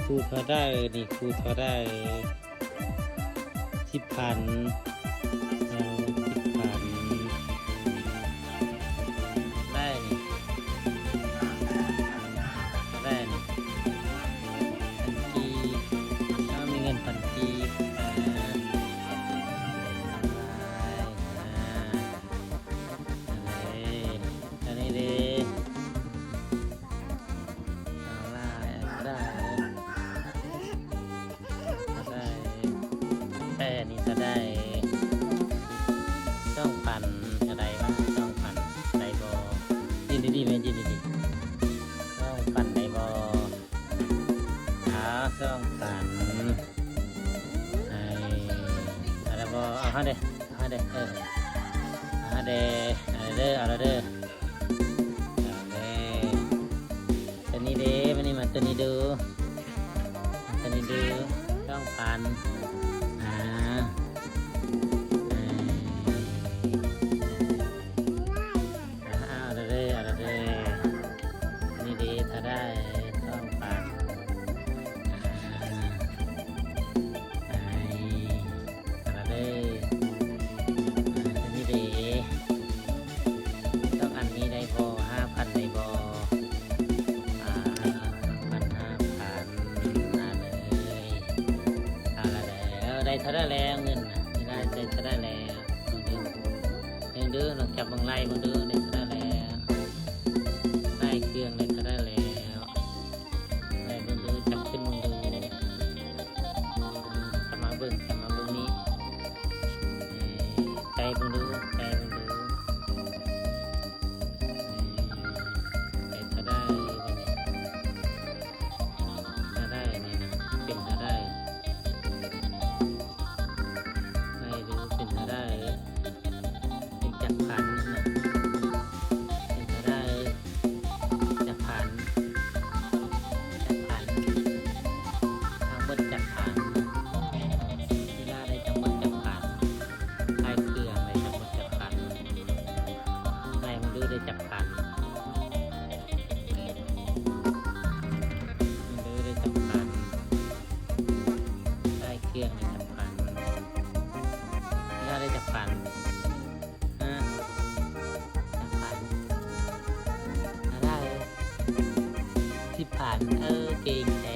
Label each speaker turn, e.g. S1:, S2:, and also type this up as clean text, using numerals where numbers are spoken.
S1: ครูเขาได้นี่ครูเขาได้10,000เอา10,000ได้นี่เขาได้นี่1,000 กีบถ้ามีเงิน1,000 กีบอันนี้ดีนี่จะได้2,000อะไรวะ2,000ได้บ่ยินดีๆแม่ยินดีๆ2,000ได้บ่2,000อะไรบ่เอาหาเด้เอาเด้เอาเด้เอาเด้ตัวนี้เด้มันนี่มาตัวนี้ดู2,000นี่ดีถ้าได้2,000นี่ดีต้องอันนี้ได้บ่5,000ได้บ่ได้เท่าได้แล้วเงินได้เท่าได้แล้วยังดื้อลองจับบังไล่บังดื้อได้เท่าได้แล้วได้เครื่องได้เท่าได้แล้วได้บังดื้อจับขึ้นบังดื้อทำมาเบิ่งนี้ใจบังดื้อได้เท่าได้ถ้าได้นี่นะเป็นถ้าได้เป็นจักรพันนะเป็นจะได้จักรพันทางบนจักรพันเวลาได้จักรบนจักรพันใช้เครื่องได้จักรบนจักรพันได้มันดูได้จักรพันมันดูได้จักรพันได้เครื่องได้จักรพันได้จักรพันได้10,000เก่งแท้